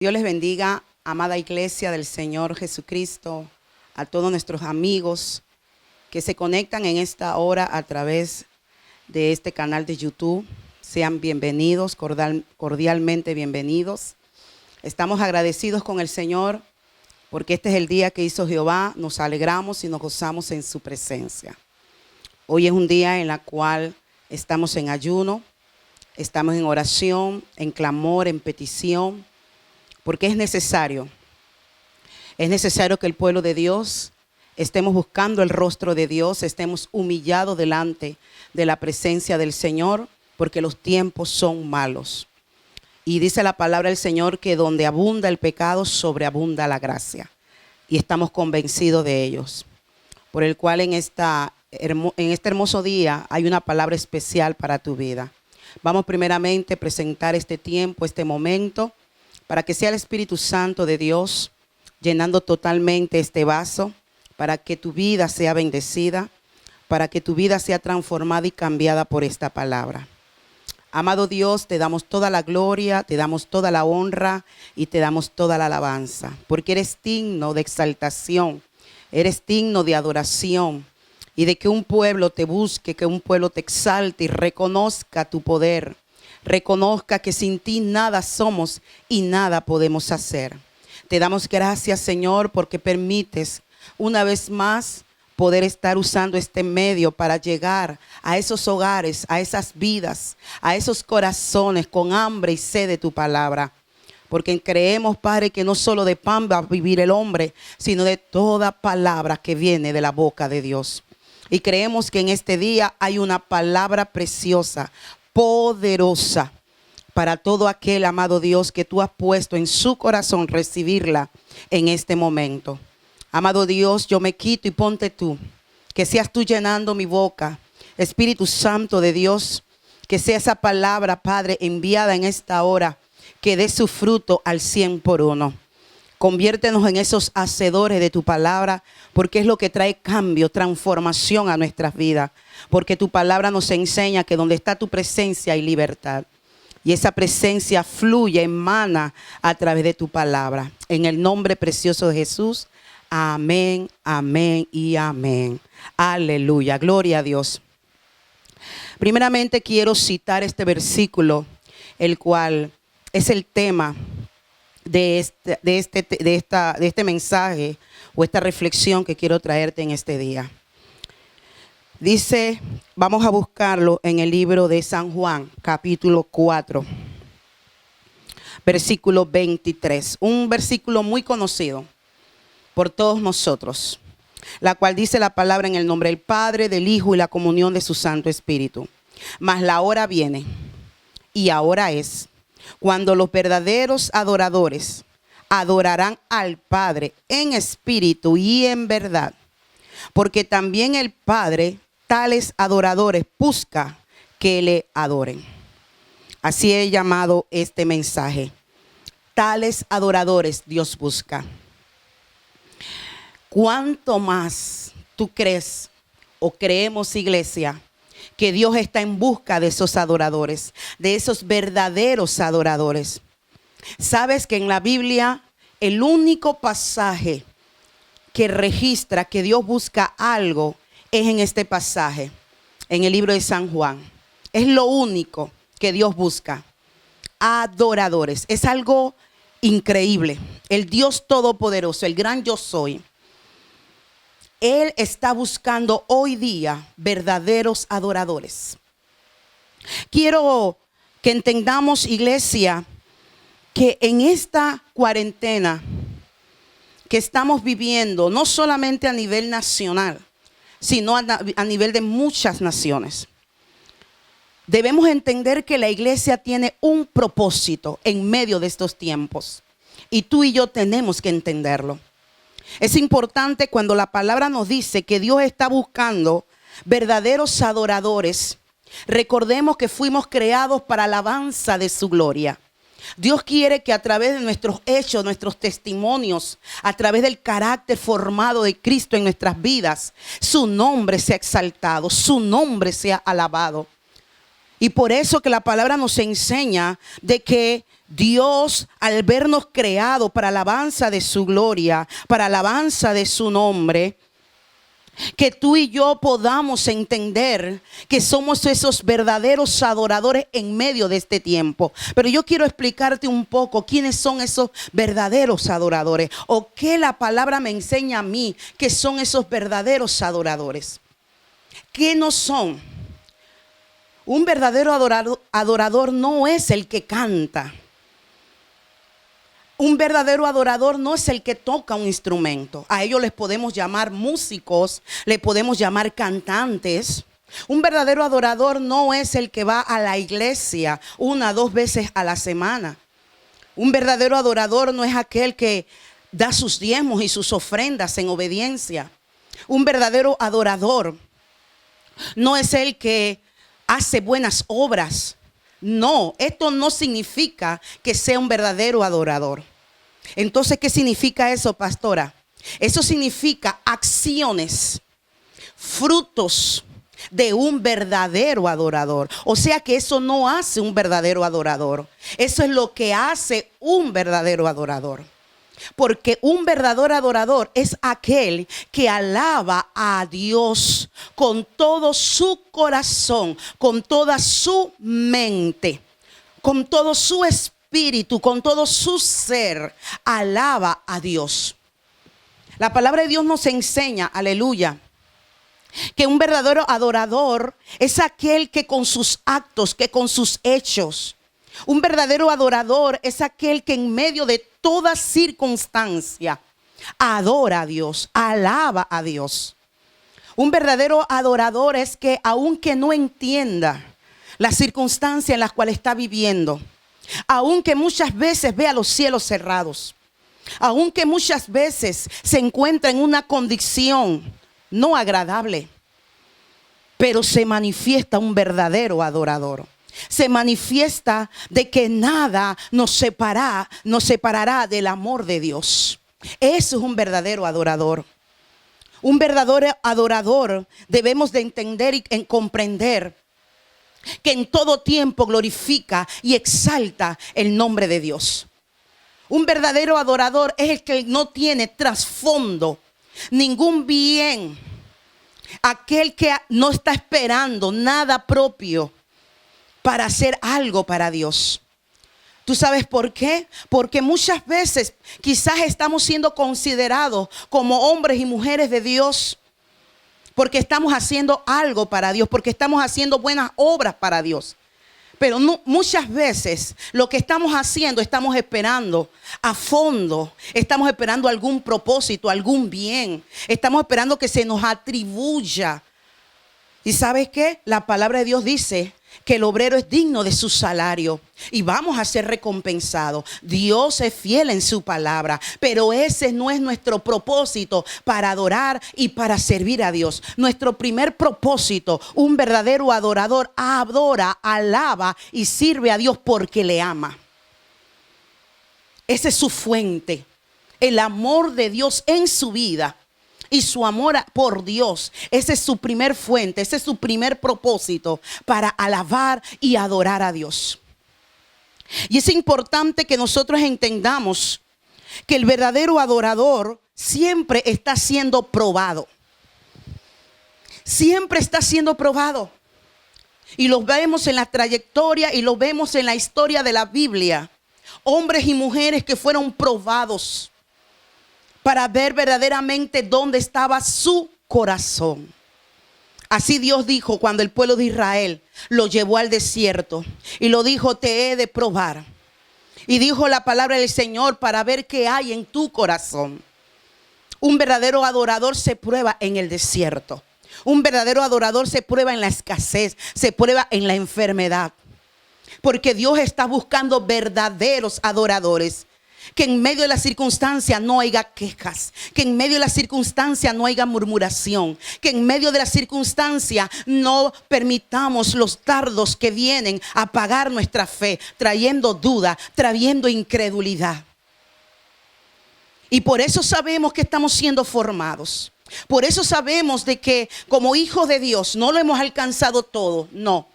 Dios les bendiga, amada iglesia del Señor Jesucristo, a todos nuestros amigos que se conectan en esta hora a través de este canal de YouTube. Sean bienvenidos, cordialmente bienvenidos. Estamos agradecidos con el Señor porque este es el día que hizo Jehová. Nos alegramos y nos gozamos en su presencia. Hoy es un día en el cual estamos en ayuno, estamos en oración, en clamor, en petición. Porque es necesario que el pueblo de Dios estemos buscando el rostro de Dios, estemos humillados delante de la presencia del Señor, porque los tiempos son malos. Y dice la palabra del Señor que donde abunda el pecado, sobreabunda la gracia. Y estamos convencidos de ellos. Por el cual en este hermoso día hay una palabra especial para tu vida. Vamos primeramente a presentar este tiempo, este momento, para que sea el Espíritu Santo de Dios llenando totalmente este vaso, para que tu vida sea bendecida, para que tu vida sea transformada y cambiada por esta palabra. Amado Dios, te damos toda la gloria, te damos toda la honra y te damos toda la alabanza, porque eres digno de exaltación, eres digno de adoración y de que un pueblo te busque, que un pueblo te exalte y reconozca tu poder. Reconozca que sin ti nada somos y nada podemos hacer. Te damos gracias, Señor, porque permites una vez más poder estar usando este medio para llegar a esos hogares, a esas vidas, a esos corazones con hambre y sed de tu palabra. Porque creemos, Padre, que no solo de pan va a vivir el hombre, sino de toda palabra que viene de la boca de Dios. Y creemos que en este día hay una palabra preciosa, poderosa para todo aquel, amado Dios, que tú has puesto en su corazón recibirla en este momento. Amado Dios, yo me quito y ponte tú, que seas tú llenando mi boca. Espíritu Santo de Dios, que sea esa palabra, Padre, enviada en esta hora, que dé su fruto al 100 por 1. Conviértenos en esos hacedores de tu palabra, porque es lo que trae cambio, transformación a nuestras vidas. Porque tu palabra nos enseña que donde está tu presencia hay libertad. Y esa presencia fluye, emana a través de tu palabra. En el nombre precioso de Jesús, amén, amén y amén. Aleluya, gloria a Dios. Primeramente quiero citar este versículo, el cual es el tema de este mensaje o esta reflexión que quiero traerte en este día. Dice, vamos a buscarlo en el libro de San Juan, capítulo 4, versículo 23. Un versículo muy conocido por todos nosotros, la cual dice la palabra en el nombre del Padre, del Hijo y la comunión de su Santo Espíritu. Mas la hora viene, y ahora es, cuando los verdaderos adoradores adorarán al Padre en espíritu y en verdad, porque también el Padre tales adoradores busca que le adoren. Así he llamado este mensaje. Tales adoradores Dios busca. ¿Cuánto más tú crees o creemos, iglesia, que Dios está en busca de esos adoradores, de esos verdaderos adoradores? Sabes que en la Biblia el único pasaje que registra que Dios busca algo es en este pasaje, en el libro de San Juan. Es lo único que Dios busca. Adoradores. Es algo increíble. El Dios Todopoderoso, el gran yo soy, Él está buscando hoy día verdaderos adoradores. Quiero que entendamos, iglesia, que en esta cuarentena que estamos viviendo, no solamente a nivel nacional, sino a nivel de muchas naciones, debemos entender que la iglesia tiene un propósito en medio de estos tiempos. Y tú y yo tenemos que entenderlo. Es importante cuando la palabra nos dice que Dios está buscando verdaderos adoradores. Recordemos que fuimos creados para alabanza de su gloria. Dios quiere que a través de nuestros hechos, nuestros testimonios, a través del carácter formado de Cristo en nuestras vidas, su nombre sea exaltado, su nombre sea alabado. Y por eso que la palabra nos enseña de que Dios, al vernos creado para alabanza de su gloria, para alabanza de su nombre, que tú y yo podamos entender que somos esos verdaderos adoradores en medio de este tiempo. Pero yo quiero explicarte un poco quiénes son esos verdaderos adoradores, o qué la palabra me enseña a mí que son esos verdaderos adoradores. ¿Qué no son? Un verdadero adorador no es el que canta. Un verdadero adorador no es el que toca un instrumento. A ellos les podemos llamar músicos, le podemos llamar cantantes. Un verdadero adorador no es el que va a la iglesia 1 o 2 veces a la semana. Un verdadero adorador no es aquel que da sus diezmos y sus ofrendas en obediencia. Un verdadero adorador no es el que hace buenas obras. No, esto no significa que sea un verdadero adorador. Entonces, ¿qué significa eso, pastora? Eso significa acciones, frutos de un verdadero adorador. O sea que eso no hace un verdadero adorador. Eso es lo que hace un verdadero adorador. Porque un verdadero adorador es aquel que alaba a Dios con todo su corazón, con toda su mente, con todo su espíritu, con todo su ser. Alaba a Dios. La palabra de Dios nos enseña, aleluya, que un verdadero adorador es aquel que con sus actos, que con sus hechos. Un verdadero adorador es aquel que en medio de toda circunstancia adora a Dios, alaba a Dios. Un verdadero adorador es que aunque no entienda la circunstancia en la cual está viviendo, aunque muchas veces vea los cielos cerrados, aunque muchas veces se encuentra en una condición no agradable, pero se manifiesta un verdadero adorador. Se manifiesta de que nada nos separará del amor de Dios. Eso es un verdadero adorador. Un verdadero adorador debemos de entender y comprender que en todo tiempo glorifica y exalta el nombre de Dios. Un verdadero adorador es el que no tiene trasfondo, ningún bien. Aquel que no está esperando nada propio para hacer algo para Dios. ¿Tú sabes por qué? Porque muchas veces quizás estamos siendo considerados como hombres y mujeres de Dios porque estamos haciendo algo para Dios, porque estamos haciendo buenas obras para Dios. Pero no, muchas veces lo que estamos haciendo, estamos esperando a fondo, estamos esperando algún propósito, algún bien, estamos esperando que se nos atribuya. ¿Y sabes qué? La palabra de Dios dice que el obrero es digno de su salario y vamos a ser recompensados. Dios es fiel en su palabra, pero ese no es nuestro propósito para adorar y para servir a Dios. Nuestro primer propósito, un verdadero adorador adora, alaba y sirve a Dios porque le ama. Esa es su fuente, el amor de Dios en su vida. Y su amor por Dios, esa es su primer fuente, ese es su primer propósito para alabar y adorar a Dios. Y es importante que nosotros entendamos que el verdadero adorador siempre está siendo probado. Siempre está siendo probado. Y lo vemos en la trayectoria y lo vemos en la historia de la Biblia. Hombres y mujeres que fueron probados para ver verdaderamente dónde estaba su corazón. Así Dios dijo cuando el pueblo de Israel lo llevó al desierto y lo dijo: te he de probar. Y dijo la palabra del Señor para ver qué hay en tu corazón. Un verdadero adorador se prueba en el desierto. Un verdadero adorador se prueba en la escasez, se prueba en la enfermedad. Porque Dios está buscando verdaderos adoradores. Que en medio de la circunstancia no haya quejas, que en medio de la circunstancia no haya murmuración, que en medio de la circunstancia no permitamos los dardos que vienen a apagar nuestra fe, trayendo duda, trayendo incredulidad. Y por eso sabemos que estamos siendo formados. Por eso sabemos de que como hijos de Dios no lo hemos alcanzado todo, no.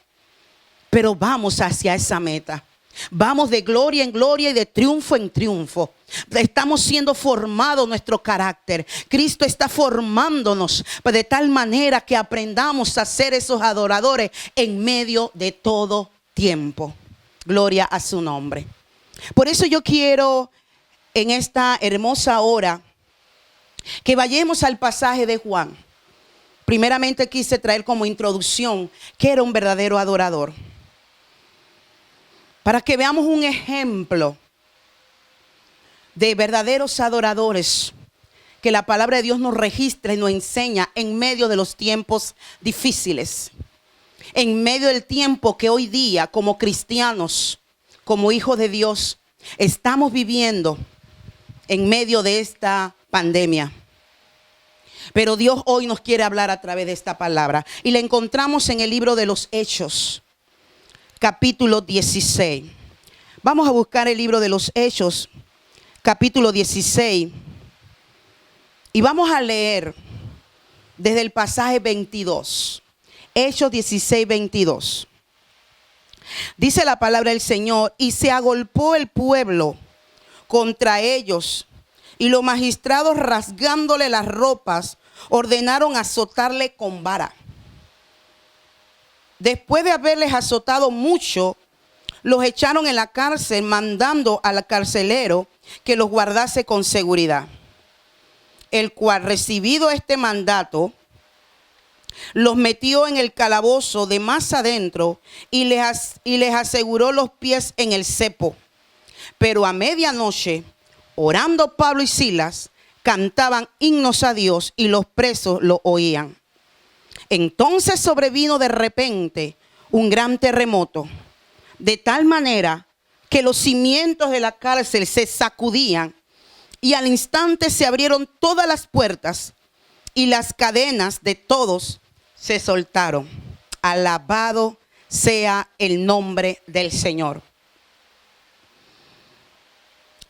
pero vamos hacia esa meta. Vamos de gloria en gloria y de triunfo en triunfo. Estamos siendo formados nuestro carácter. Cristo está formándonos de tal manera que aprendamos a ser esos adoradores en medio de todo tiempo. Gloria a su nombre. Por eso yo quiero en esta hermosa hora que vayamos al pasaje de Juan. Primeramente quise traer como introducción que era un verdadero adorador, para que veamos un ejemplo de verdaderos adoradores que la palabra de Dios nos registra y nos enseña en medio de los tiempos difíciles, en medio del tiempo que hoy día como cristianos, como hijos de Dios, estamos viviendo en medio de esta pandemia. Pero Dios hoy nos quiere hablar a través de esta palabra y la encontramos en el libro de los Hechos, capítulo 16. Vamos a buscar el libro de los Hechos, capítulo 16. Y vamos a leer desde el pasaje 22. Hechos 16, 22. Dice la palabra del Señor: y se agolpó el pueblo contra ellos, y los magistrados, rasgándole las ropas, ordenaron azotarle con vara. Después de haberles azotado mucho, los echaron en la cárcel, mandando al carcelero que los guardase con seguridad. El cual, recibido este mandato, los metió en el calabozo de más adentro y les aseguró los pies en el cepo. Pero a medianoche, orando Pablo y Silas, cantaban himnos a Dios y los presos lo oían. Entonces sobrevino de repente un gran terremoto, de tal manera que los cimientos de la cárcel se sacudían, y al instante se abrieron todas las puertas y las cadenas de todos se soltaron. Alabado sea el nombre del Señor.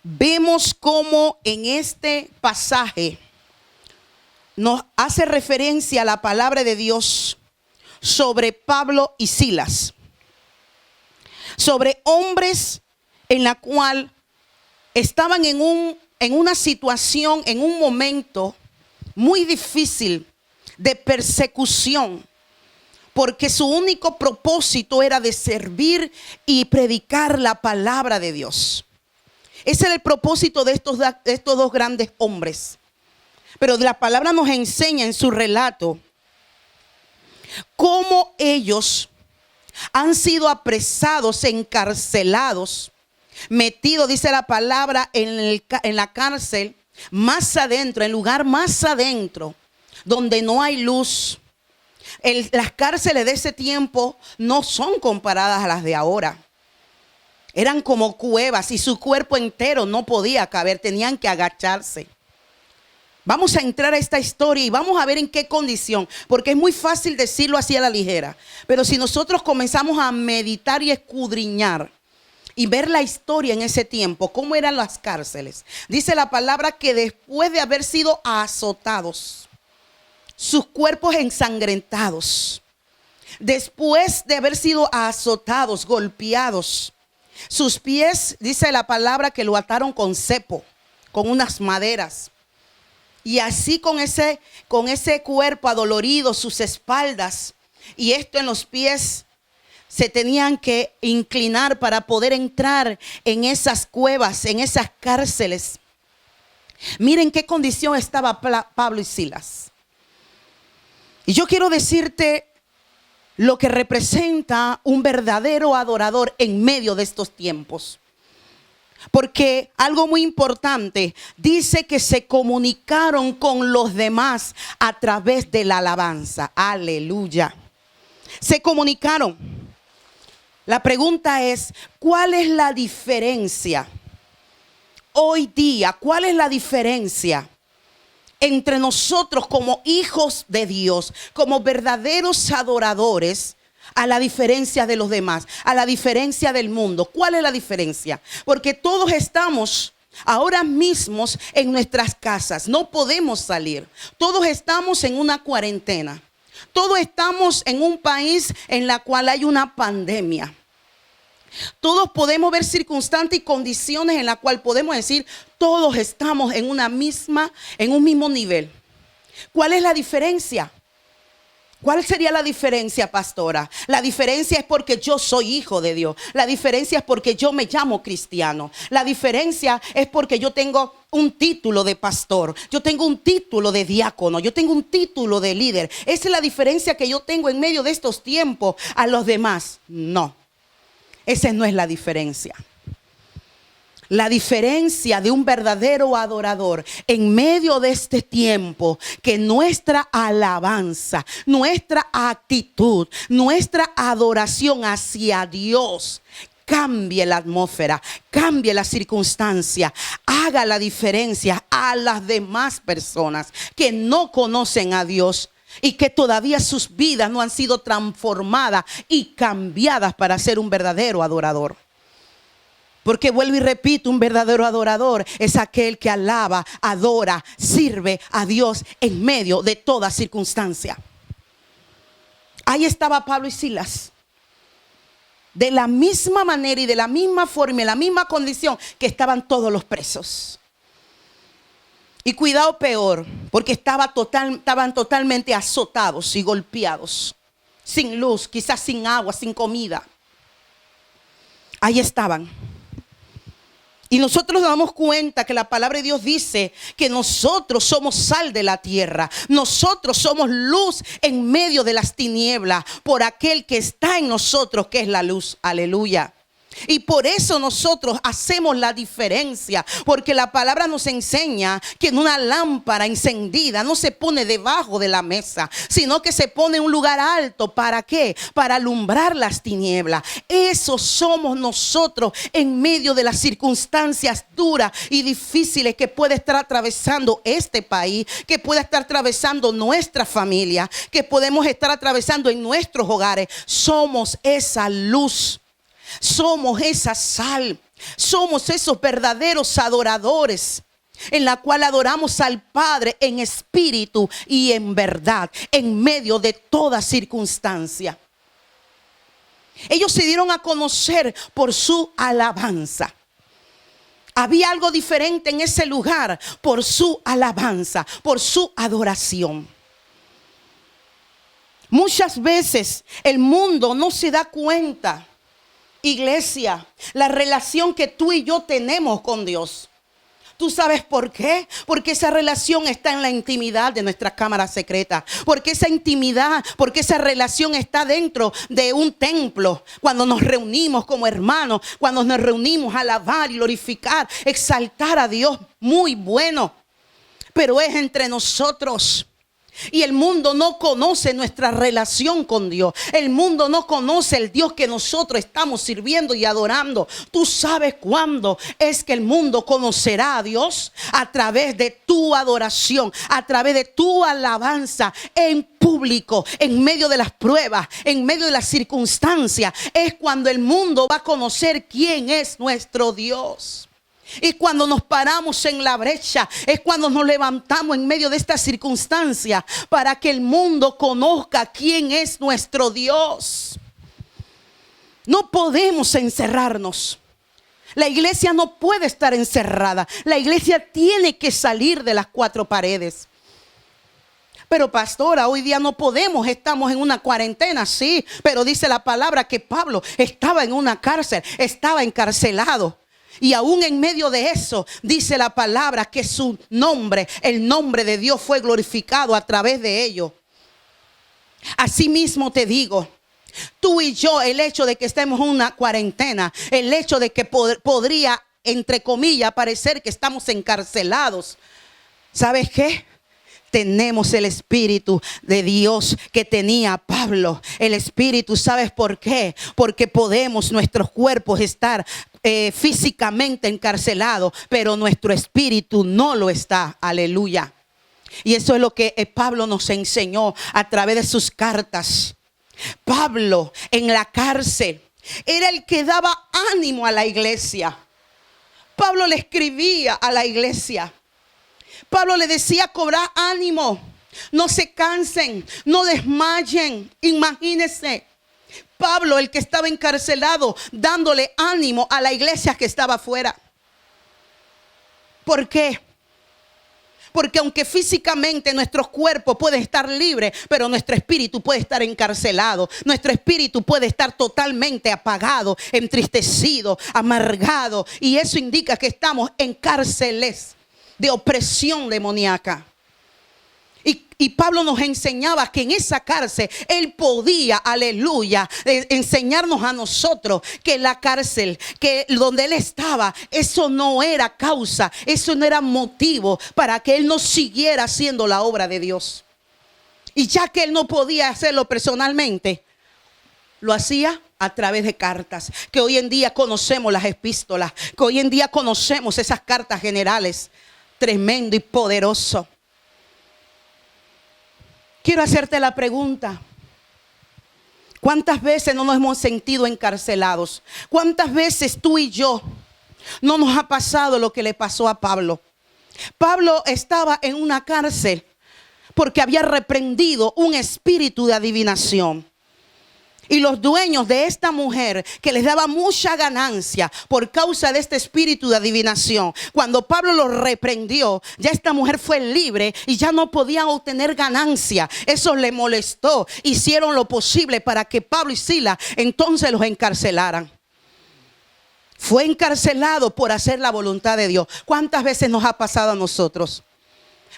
Vemos cómo en este pasaje nos hace referencia a la palabra de Dios sobre Pablo y Silas, sobre hombres en la cual estaban en una situación, en un momento muy difícil de persecución, porque su único propósito era de servir y predicar la palabra de Dios. Ese era el propósito de estos dos grandes hombres. Pero la palabra nos enseña en su relato cómo ellos han sido apresados, encarcelados, metidos, dice la palabra, en la cárcel más adentro, en el lugar más adentro, donde no hay luz. Las cárceles de ese tiempo no son comparadas a las de ahora. Eran como cuevas y su cuerpo entero no podía caber, tenían que agacharse. Vamos a entrar a esta historia y vamos a ver en qué condición, porque es muy fácil decirlo así a la ligera. Pero si nosotros comenzamos a meditar y escudriñar y ver la historia en ese tiempo, cómo eran las cárceles, dice la palabra que después de haber sido azotados, sus cuerpos ensangrentados, después de haber sido azotados, golpeados, sus pies, dice la palabra que lo ataron con cepo, con unas maderas. Y así con ese cuerpo adolorido, sus espaldas y esto en los pies, se tenían que inclinar para poder entrar en esas cuevas, en esas cárceles. Miren qué condición estaba Pablo y Silas. Y yo quiero decirte lo que representa un verdadero adorador en medio de estos tiempos. Porque algo muy importante, dice que se comunicaron con los demás a través de la alabanza. Aleluya. Se comunicaron. La pregunta es, ¿cuál es la diferencia hoy día? ¿Cuál es la diferencia entre nosotros como hijos de Dios, como verdaderos adoradores, a la diferencia de los demás, a la diferencia del mundo? ¿Cuál es la diferencia? Porque todos estamos ahora mismos en nuestras casas, no podemos salir. Todos estamos en una cuarentena. Todos estamos en un país en la cual hay una pandemia. Todos podemos ver circunstancias y condiciones en las cuales podemos decir, todos estamos en un mismo nivel. ¿Cuál es la diferencia? ¿Cuál sería la diferencia, pastora? La diferencia es porque yo soy hijo de Dios. La diferencia es porque yo me llamo cristiano. La diferencia es porque yo tengo un título de pastor. Yo tengo un título de diácono. Yo tengo un título de líder. Esa es la diferencia que yo tengo en medio de estos tiempos a los demás. No, esa no es la diferencia. La diferencia de un verdadero adorador en medio de este tiempo, que nuestra alabanza, nuestra actitud, nuestra adoración hacia Dios cambie la atmósfera, cambie la circunstancia, haga la diferencia a las demás personas que no conocen a Dios y que todavía sus vidas no han sido transformadas y cambiadas para ser un verdadero adorador. Porque vuelvo y repito, un verdadero adorador es aquel que alaba, adora, sirve a Dios en medio de toda circunstancia. Ahí estaba Pablo y Silas. De la misma manera y de la misma forma y en la misma condición que estaban todos los presos. Y cuidado peor, porque estaban totalmente azotados y golpeados. Sin luz, quizás sin agua, sin comida. Ahí estaban. Y nosotros nos damos cuenta que la palabra de Dios dice que nosotros somos sal de la tierra. Nosotros somos luz en medio de las tinieblas por aquel que está en nosotros, que es la luz. Aleluya. Y por eso nosotros hacemos la diferencia, porque la palabra nos enseña que en una lámpara encendida no se pone debajo de la mesa, sino que se pone en un lugar alto. ¿Para qué? Para alumbrar las tinieblas. Eso somos nosotros en medio de las circunstancias duras y difíciles que puede estar atravesando este país, que puede estar atravesando nuestra familia, que podemos estar atravesando en nuestros hogares. Somos esa luz. Somos esa sal, somos esos verdaderos adoradores en la cual adoramos al Padre en espíritu y en verdad, en medio de toda circunstancia. Ellos se dieron a conocer por su alabanza. Había algo diferente en ese lugar por su alabanza, por su adoración. Muchas veces el mundo no se da cuenta, iglesia, la relación que tú y yo tenemos con Dios. ¿Tú sabes por qué? Porque esa relación está en la intimidad de nuestra cámara secreta. Porque esa intimidad, porque esa relación está dentro de un templo. Cuando nos reunimos como hermanos, cuando nos reunimos a alabar y glorificar, exaltar a Dios, muy bueno. Pero es entre nosotros. Y el mundo no conoce nuestra relación con Dios. El mundo no conoce el Dios que nosotros estamos sirviendo y adorando. ¿Tú sabes cuándo es que el mundo conocerá a Dios? A través de tu adoración, a través de tu alabanza en público, en medio de las pruebas, en medio de las circunstancias. Es cuando el mundo va a conocer quién es nuestro Dios. Y cuando nos paramos en la brecha, es cuando nos levantamos en medio de esta circunstancia para que el mundo conozca quién es nuestro Dios. No podemos encerrarnos. La iglesia no puede estar encerrada. La iglesia tiene que salir de las cuatro paredes. Pero pastora, hoy día no podemos, estamos en una cuarentena, sí. Pero dice la palabra que Pablo estaba en una cárcel, estaba encarcelado. Y aún en medio de eso, dice la palabra que su nombre, el nombre de Dios fue glorificado a través de ello. Asimismo te digo, tú y yo, el hecho de que estemos en una cuarentena, el hecho de que podría, entre comillas, parecer que estamos encarcelados. ¿Sabes qué? Tenemos el Espíritu de Dios que tenía Pablo. El Espíritu, ¿sabes por qué? Porque podemos, nuestros cuerpos estar físicamente encarcelados, pero nuestro espíritu no lo está. Aleluya. Y eso es lo que Pablo nos enseñó a través de sus cartas. Pablo en la cárcel era el que daba ánimo a la iglesia. Pablo le escribía a la iglesia. Pablo le decía: cobrar ánimo, No se cansen, no desmayen. Imagínense, Pablo, el que estaba encarcelado, dándole ánimo a la iglesia que estaba afuera. ¿Por qué? Porque aunque físicamente nuestro cuerpo puede estar libre, pero nuestro espíritu puede estar encarcelado. Nuestro espíritu puede estar totalmente apagado, entristecido, amargado. Y eso indica que estamos en cárceles de opresión demoníaca. Y Pablo nos enseñaba que en esa cárcel él podía, aleluya, enseñarnos a nosotros que la cárcel, que donde él estaba, eso no era causa, eso no era motivo para que él no siguiera haciendo la obra de Dios. Y ya que él no podía hacerlo personalmente, lo hacía a través de cartas, que hoy en día conocemos las epístolas, que hoy en día conocemos esas cartas generales, tremendo y poderoso. Quiero hacerte la pregunta: ¿cuántas veces no nos hemos sentido encarcelados? ¿Cuántas veces tú y yo no nos ha pasado lo que le pasó a Pablo? Pablo estaba en una cárcel porque había reprendido un espíritu de adivinación. Y los dueños de esta mujer, que les daba mucha ganancia por causa de este espíritu de adivinación, cuando Pablo los reprendió, ya esta mujer fue libre y ya no podían obtener ganancia. Eso le molestó. Hicieron lo posible para que Pablo y Silas entonces los encarcelaran. Fue encarcelado por hacer la voluntad de Dios. ¿Cuántas veces nos ha pasado a nosotros?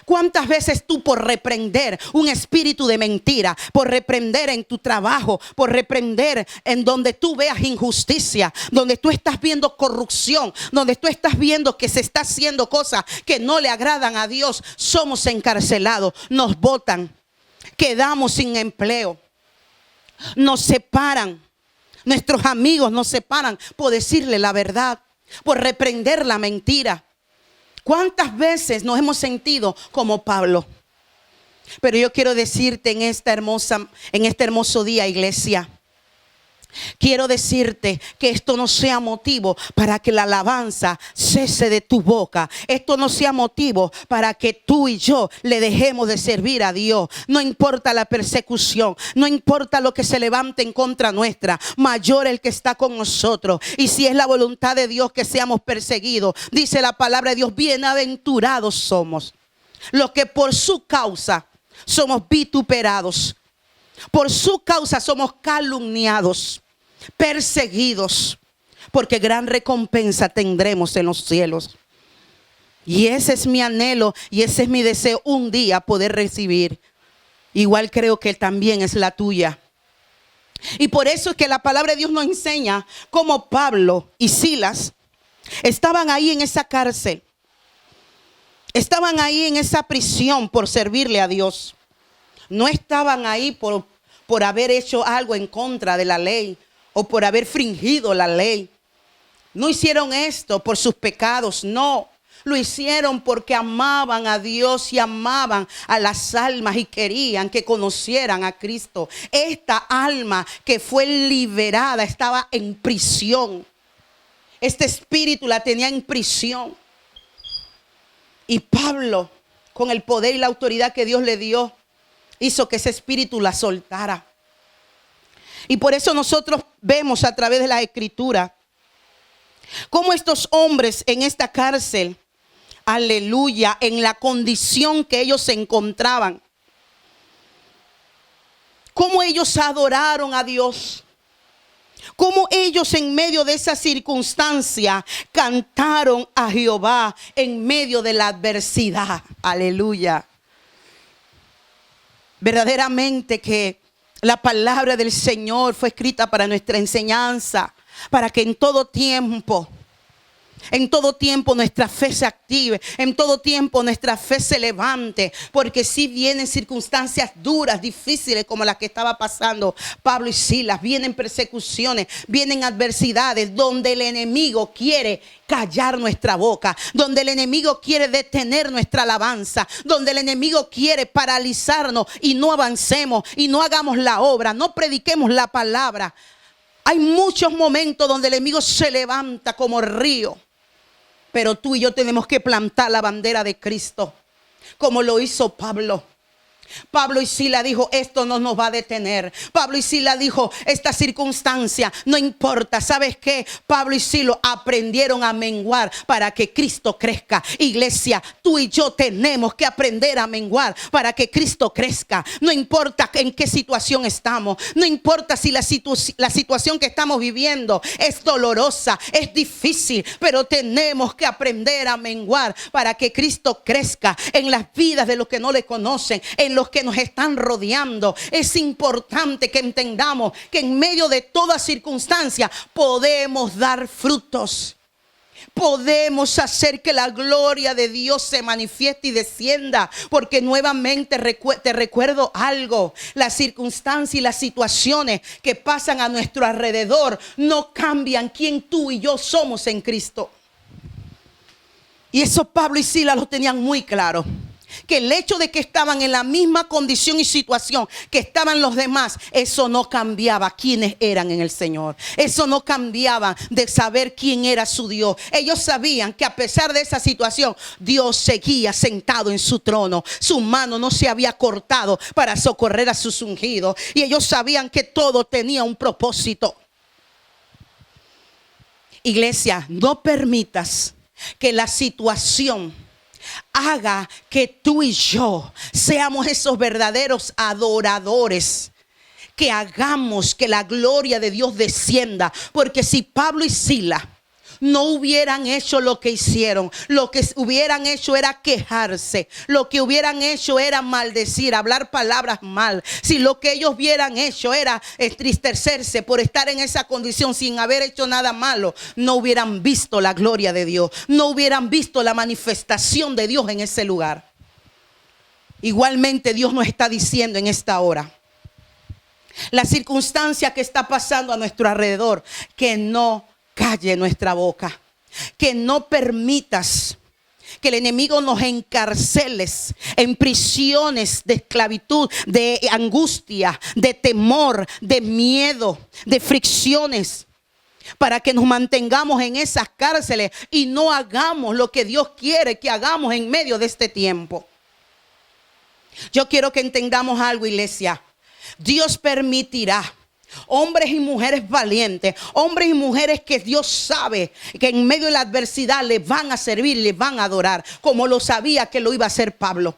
¿Cuántas veces tú, por reprender un espíritu de mentira, por reprender en tu trabajo, por reprender en donde tú veas injusticia, donde tú estás viendo corrupción, donde tú estás viendo que se está haciendo cosas que no le agradan a Dios, somos encarcelados, nos botan, quedamos sin empleo, nos separan, nuestros amigos nos separan por decirle la verdad, por reprender la mentira? ¿Cuántas veces nos hemos sentido como Pablo? Pero yo quiero decirte en este hermoso día, iglesia, quiero decirte que esto no sea motivo para que la alabanza cese de tu boca. Esto no sea motivo para que tú y yo le dejemos de servir a Dios. No importa la persecución, no importa lo que se levante en contra nuestra, mayor el que está con nosotros. Y si es la voluntad de Dios que seamos perseguidos, dice la palabra de Dios, bienaventurados somos los que por su causa somos vituperados, por su causa somos calumniados, perseguidos, porque gran recompensa tendremos en los cielos. Y ese es mi anhelo y ese es mi deseo, un día poder recibir. Igual creo que también es la tuya. Y por eso es que la palabra de Dios nos enseña cómo Pablo y Silas estaban ahí en esa cárcel. Estaban ahí en esa prisión por servirle a Dios. No estaban ahí por haber hecho algo en contra de la ley o por haber infringido la ley. No hicieron esto por sus pecados, no. Lo hicieron porque amaban a Dios y amaban a las almas y querían que conocieran a Cristo. Esta alma que fue liberada estaba en prisión. Este espíritu la tenía en prisión. Y Pablo, con el poder y la autoridad que Dios le dio, hizo que ese espíritu la soltara. Y por eso nosotros vemos a través de la Escritura cómo estos hombres en esta cárcel, aleluya, en la condición que ellos se encontraban, cómo ellos adoraron a Dios, cómo ellos en medio de esa circunstancia cantaron a Jehová en medio de la adversidad, aleluya. Verdaderamente que la palabra del Señor fue escrita para nuestra enseñanza, para que en todo tiempo nuestra fe se active, en todo tiempo nuestra fe se levante, porque si vienen circunstancias duras, difíciles como las que estaba pasando Pablo y Silas, vienen persecuciones, vienen adversidades donde el enemigo quiere callar nuestra boca, donde el enemigo quiere detener nuestra alabanza, donde el enemigo quiere paralizarnos y no avancemos y no hagamos la obra, no prediquemos la palabra. Hay muchos momentos donde el enemigo se levanta como río. Pero tú y yo tenemos que plantar la bandera de Cristo, como lo hizo Pablo. Pablo y Sila dijo, esto no nos va a detener. Pablo y Sila dijo, esta circunstancia no importa. ¿Sabes qué? Pablo y Sila aprendieron a menguar para que Cristo crezca. Iglesia, tú y yo tenemos que aprender a menguar para que Cristo crezca. No importa en qué situación estamos. No importa si la situación que estamos viviendo es dolorosa, es difícil, pero tenemos que aprender a menguar para que Cristo crezca en las vidas de los que no le conocen, en los que nos están rodeando. Es importante que entendamos que en medio de toda circunstancia podemos dar frutos. Podemos hacer que la gloria de Dios se manifieste y descienda. Porque nuevamente te recuerdo algo. Las circunstancias y las situaciones que pasan a nuestro alrededor no cambian quién tú y yo somos en Cristo. Y eso Pablo y Sila lo tenían muy claro. Que el hecho de que estaban en la misma condición y situación que estaban los demás, eso no cambiaba quiénes eran en el Señor. Eso no cambiaba de saber quién era su Dios. Ellos sabían que a pesar de esa situación, Dios seguía sentado en su trono. Su mano no se había cortado para socorrer a sus ungidos. Y ellos sabían que todo tenía un propósito. Iglesia, no permitas que la situación haga que tú y yo seamos esos verdaderos adoradores. Que hagamos que la gloria de Dios descienda. Porque si Pablo y Sila no hubieran hecho lo que hicieron, lo que hubieran hecho era quejarse, lo que hubieran hecho era maldecir, hablar palabras mal, si lo que ellos hubieran hecho era entristecerse por estar en esa condición sin haber hecho nada malo, no hubieran visto la gloria de Dios, no hubieran visto la manifestación de Dios en ese lugar. Igualmente Dios nos está diciendo en esta hora, la circunstancia que está pasando a nuestro alrededor, que no calle nuestra boca, que no permitas que el enemigo nos encarcele en prisiones de esclavitud, de angustia, de temor, de miedo, de fricciones, para que nos mantengamos en esas cárceles y no hagamos lo que Dios quiere que hagamos en medio de este tiempo. Yo quiero que entendamos algo, iglesia. Dios permitirá hombres y mujeres valientes, hombres y mujeres que Dios sabe que en medio de la adversidad les van a servir y les van a adorar, como lo sabía que lo iba a hacer Pablo.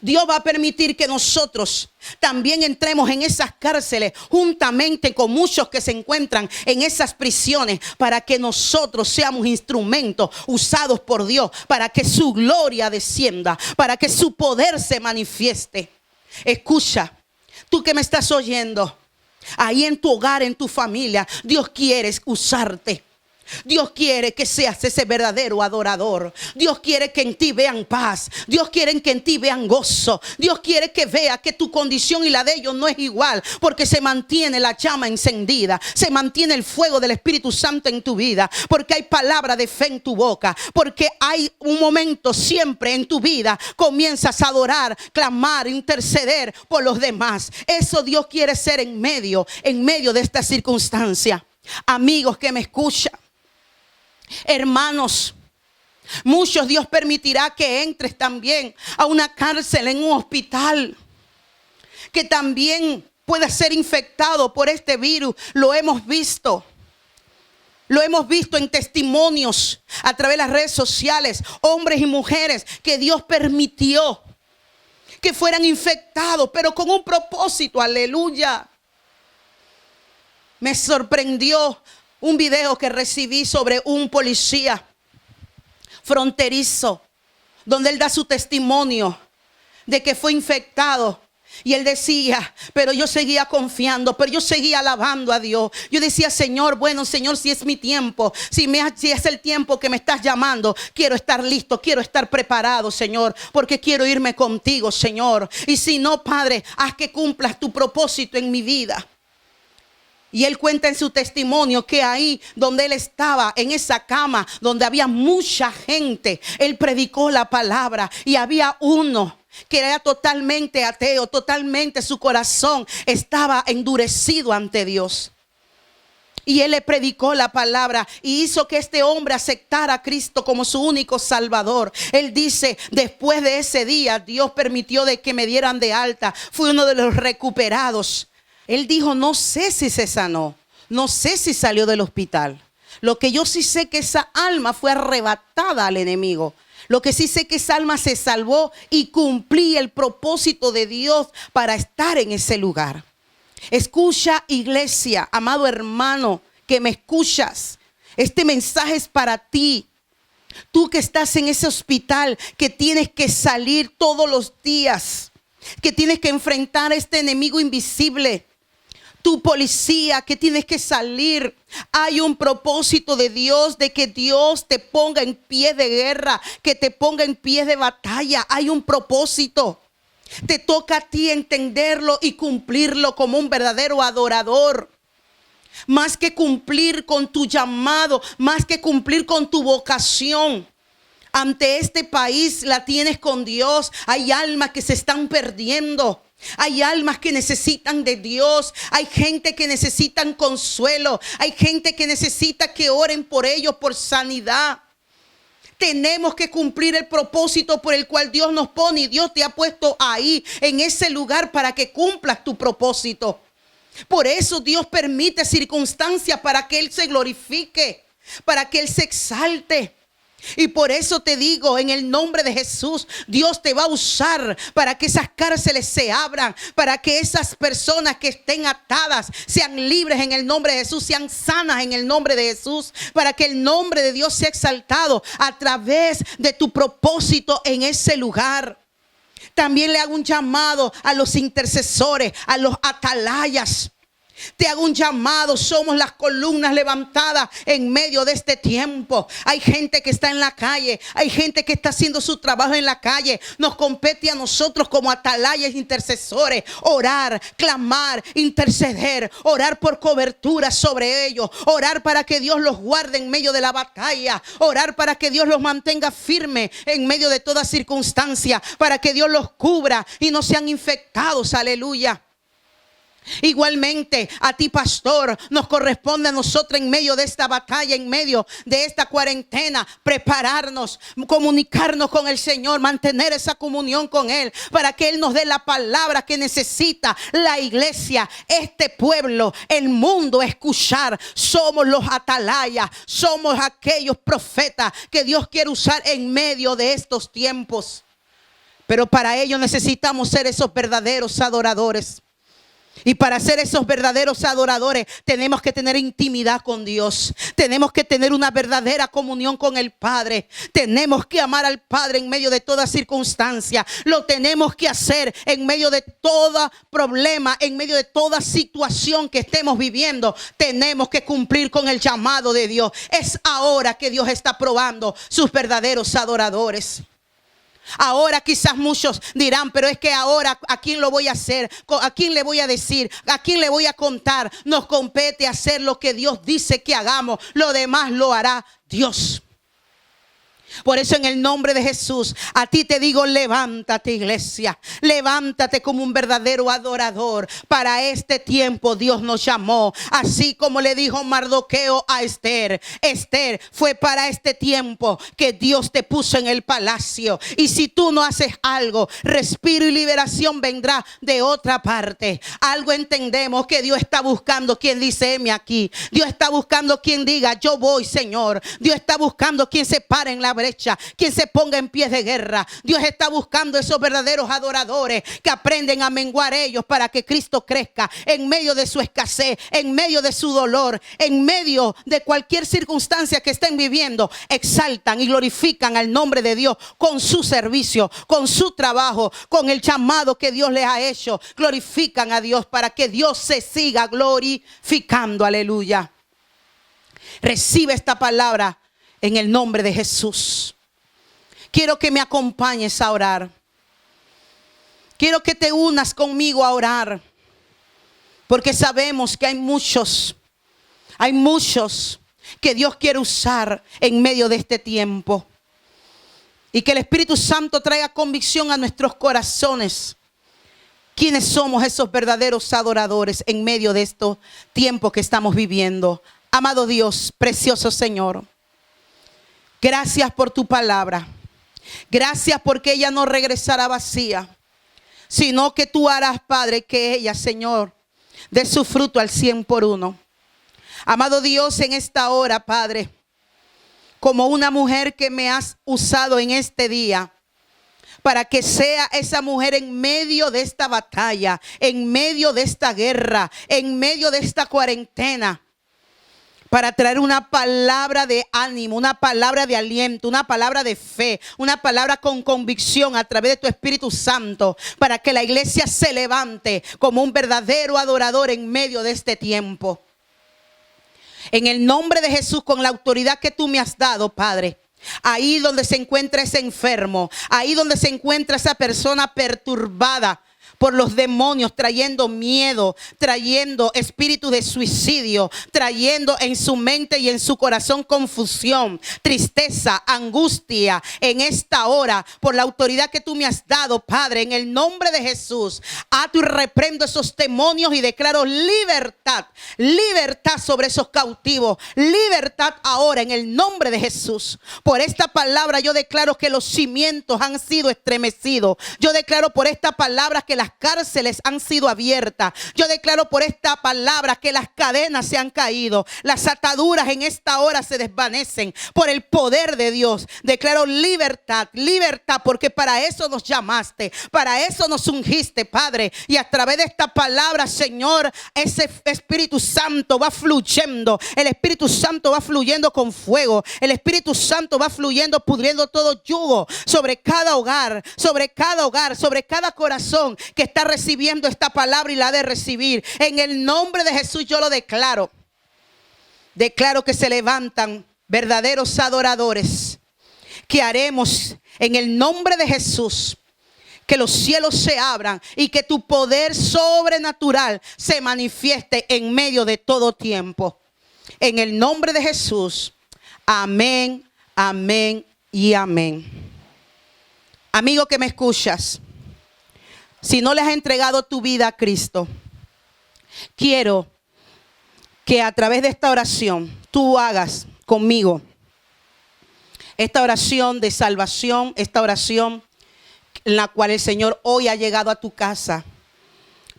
Dios va a permitir que nosotros también entremos en esas cárceles juntamente con muchos que se encuentran en esas prisiones, para que nosotros seamos instrumentos usados por Dios, para que su gloria descienda, para que su poder se manifieste. Escucha, tú que me estás oyendo, ahí en tu hogar, en tu familia, Dios quiere usarte. Dios quiere que seas ese verdadero adorador. Dios quiere que en ti vean paz. Dios quiere que en ti vean gozo. Dios quiere que vea que tu condición y la de ellos no es igual, porque se mantiene la llama encendida, se mantiene el fuego del Espíritu Santo en tu vida, porque hay palabra de fe en tu boca, porque hay un momento siempre en tu vida comienzas a adorar, clamar, interceder por los demás. Eso Dios quiere ser en medio de esta circunstancia. Amigos que me escuchan, hermanos, muchos Dios permitirá que entres también a una cárcel, en un hospital, que también pueda ser infectado por este virus. Lo hemos visto en testimonios a través de las redes sociales, hombres y mujeres que Dios permitió que fueran infectados, pero con un propósito. Aleluya. Me sorprendió un video que recibí sobre un policía fronterizo, donde él da su testimonio de que fue infectado. Y él decía, pero yo seguía confiando, pero yo seguía alabando a Dios. Yo decía, Señor, bueno, Señor, si es mi tiempo, si es el tiempo que me estás llamando, quiero estar listo, quiero estar preparado, Señor, porque quiero irme contigo, Señor. Y si no, Padre, haz que cumplas tu propósito en mi vida. Y él cuenta en su testimonio que ahí donde él estaba, en esa cama donde había mucha gente, él predicó la palabra y había uno que era totalmente ateo, totalmente su corazón estaba endurecido ante Dios. Y él le predicó la palabra y hizo que este hombre aceptara a Cristo como su único salvador. Él dice, después de ese día, Dios permitió de que me dieran de alta. Fui uno de los recuperados. Él dijo, no sé si se sanó, no sé si salió del hospital. Lo que yo sí sé que esa alma fue arrebatada al enemigo. Lo que sí sé que esa alma se salvó y cumplí el propósito de Dios para estar en ese lugar. Escucha, iglesia, amado hermano, que me escuchas. Este mensaje es para ti. Tú que estás en ese hospital, que tienes que salir todos los días, que tienes que enfrentar a este enemigo invisible. Tu policía, que tienes que salir. Hay un propósito de Dios, de que Dios te ponga en pie de guerra, que te ponga en pie de batalla. Hay un propósito. Te toca a ti entenderlo y cumplirlo como un verdadero adorador. Más que cumplir con tu llamado, más que cumplir con tu vocación. Ante este país la tienes con Dios. Hay almas que se están perdiendo. Hay almas que necesitan de Dios. Hay gente que necesitan consuelo. Hay gente que necesita que oren por ellos, por sanidad. Tenemos que cumplir el propósito por el cual Dios nos pone. Y Dios te ha puesto ahí, en ese lugar, para que cumplas tu propósito. Por eso Dios permite circunstancias para que Él se glorifique, para que Él se exalte. Y por eso te digo, en el nombre de Jesús, Dios te va a usar para que esas cárceles se abran, para que esas personas que estén atadas sean libres en el nombre de Jesús, sean sanas en el nombre de Jesús, para que el nombre de Dios sea exaltado a través de tu propósito en ese lugar. También le hago un llamado a los intercesores, a los atalayas. Te hago un llamado, somos las columnas levantadas en medio de este tiempo. Hay gente que está en la calle, hay gente que está haciendo su trabajo en la calle. Nos compete a nosotros como atalayas intercesores orar, clamar, interceder, orar por cobertura sobre ellos, orar para que Dios los guarde en medio de la batalla, orar para que Dios los mantenga firmes en medio de toda circunstancia, para que Dios los cubra y no sean infectados. Aleluya. Igualmente a ti, pastor, nos corresponde a nosotros en medio de esta batalla, en medio de esta cuarentena, prepararnos, comunicarnos con el Señor, mantener esa comunión con Él, para que Él nos dé la palabra que necesita la iglesia, este pueblo, el mundo escuchar. Somos los atalayas, somos aquellos profetas que Dios quiere usar en medio de estos tiempos. Pero para ello necesitamos ser esos verdaderos adoradores. Y para ser esos verdaderos adoradores tenemos que tener intimidad con Dios. Tenemos que tener una verdadera comunión con el Padre. Tenemos que amar al Padre en medio de toda circunstancia. Lo tenemos que hacer en medio de todo problema, en medio de toda situación que estemos viviendo. Tenemos que cumplir con el llamado de Dios. Es ahora que Dios está probando sus verdaderos adoradores. Ahora quizás muchos dirán, pero es que ahora ¿a quién lo voy a hacer? ¿A quién le voy a decir? ¿A quién le voy a contar? Nos compete hacer lo que Dios dice que hagamos. Lo demás lo hará Dios. Por eso en el nombre de Jesús a ti te digo, levántate, iglesia, levántate como un verdadero adorador. Para este tiempo Dios nos llamó, así como le dijo Mardoqueo a Esther. Esther, fue para este tiempo que Dios te puso en el palacio. Y si tú no haces algo, respiro y liberación vendrá de otra parte. Algo entendemos, que Dios está buscando quien dice, heme aquí. Dios está buscando quien diga, yo voy, Señor. Dios está buscando quien se pare en la brecha, quien se ponga en pies de guerra. Dios está buscando esos verdaderos adoradores que aprenden a menguar ellos para que Cristo crezca en medio de su escasez, en medio de su dolor, en medio de cualquier circunstancia que estén viviendo. Exaltan y glorifican al nombre de Dios con su servicio, con su trabajo, con el llamado que Dios les ha hecho. Glorifican a Dios para que Dios se siga glorificando. Aleluya. Recibe esta palabra en el nombre de Jesús. Quiero que me acompañes a orar. Quiero que te unas conmigo a orar. Porque sabemos que hay muchos que Dios quiere usar en medio de este tiempo. Y que el Espíritu Santo traiga convicción a nuestros corazones. ¿Quiénes somos esos verdaderos adoradores en medio de estos tiempos que estamos viviendo? Amado Dios, precioso Señor, gracias por tu palabra. Gracias porque ella no regresará vacía, sino que tú harás, Padre, que ella, Señor, dé su fruto al 100 por 1. Amado Dios, en esta hora, Padre, como una mujer que me has usado en este día, para que sea esa mujer en medio de esta batalla, en medio de esta guerra, en medio de esta cuarentena, para traer una palabra de ánimo, una palabra de aliento, una palabra de fe, una palabra con convicción a través de tu Espíritu Santo, para que la iglesia se levante como un verdadero adorador en medio de este tiempo. En el nombre de Jesús, con la autoridad que tú me has dado, Padre, ahí donde se encuentra ese enfermo, ahí donde se encuentra esa persona perturbada por los demonios, trayendo miedo, trayendo espíritu de suicidio, trayendo en su mente y en su corazón confusión, tristeza, angustia. En esta hora, por la autoridad que tú me has dado, Padre, en el nombre de Jesús, ato y reprendo esos demonios y declaro libertad, libertad sobre esos cautivos, libertad ahora en el nombre de Jesús. Por esta palabra yo declaro que los cimientos han sido estremecidos. Yo declaro por esta palabra que las cárceles han sido abiertas. Yo declaro por esta palabra que las cadenas se han caído. Las ataduras en esta hora se desvanecen por el poder de Dios. Declaro libertad, libertad, porque para eso nos llamaste, para eso nos ungiste, Padre. Y a través de esta palabra, Señor, ese Espíritu Santo va fluyendo. El Espíritu Santo va fluyendo con fuego. El Espíritu Santo va fluyendo, pudriendo todo yugo sobre cada hogar, sobre cada hogar, sobre cada corazón que está recibiendo esta palabra y la ha de recibir. En el nombre de Jesús yo lo declaro. Declaro que se levantan verdaderos adoradores, que haremos en el nombre de Jesús que los cielos se abran y que tu poder sobrenatural se manifieste en medio de todo tiempo. En el nombre de Jesús. Amén, amén y amén. Amigo que me escuchas, si no le has entregado tu vida a Cristo, quiero que a través de esta oración tú hagas conmigo esta oración de salvación, esta oración en la cual el Señor hoy ha llegado a tu casa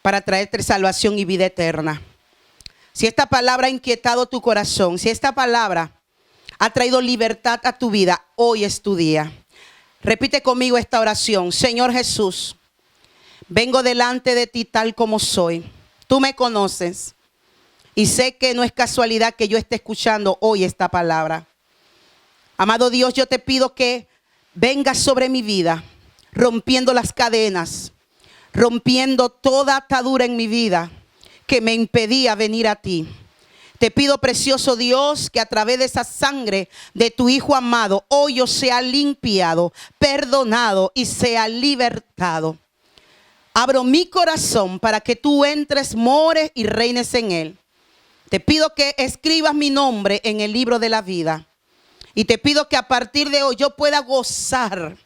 para traerte salvación y vida eterna. Si esta palabra ha inquietado tu corazón, si esta palabra ha traído libertad a tu vida, hoy es tu día. Repite conmigo esta oración. Señor Jesús, vengo delante de ti tal como soy. Tú me conoces y sé que no es casualidad que yo esté escuchando hoy esta palabra. Amado Dios, yo te pido que vengas sobre mi vida, rompiendo las cadenas, rompiendo toda atadura en mi vida que me impedía venir a ti. Te pido, precioso Dios, que a través de esa sangre de tu Hijo amado, hoy yo sea limpiado, perdonado y sea libertado. Abro mi corazón para que tú entres, mores y reines en él. Te pido que escribas mi nombre en el libro de la vida. Y te pido que a partir de hoy yo pueda gozar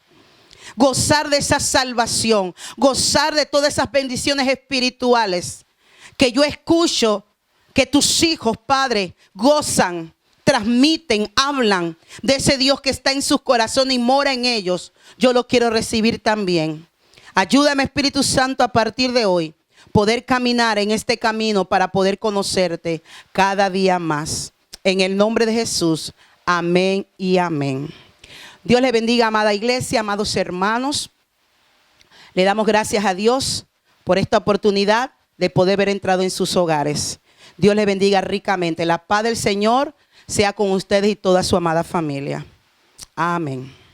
de esa salvación, gozar de todas esas bendiciones espirituales que yo escucho que tus hijos, Padre, gozan, transmiten, hablan de ese Dios que está en sus corazones y mora en ellos. Yo lo quiero recibir también. Ayúdame, Espíritu Santo, a partir de hoy poder caminar en este camino para poder conocerte cada día más. En el nombre de Jesús, amén y amén. Dios les bendiga, amada iglesia, amados hermanos. Le damos gracias a Dios por esta oportunidad de poder haber entrado en sus hogares. Dios les bendiga ricamente. La paz del Señor sea con ustedes y toda su amada familia. Amén.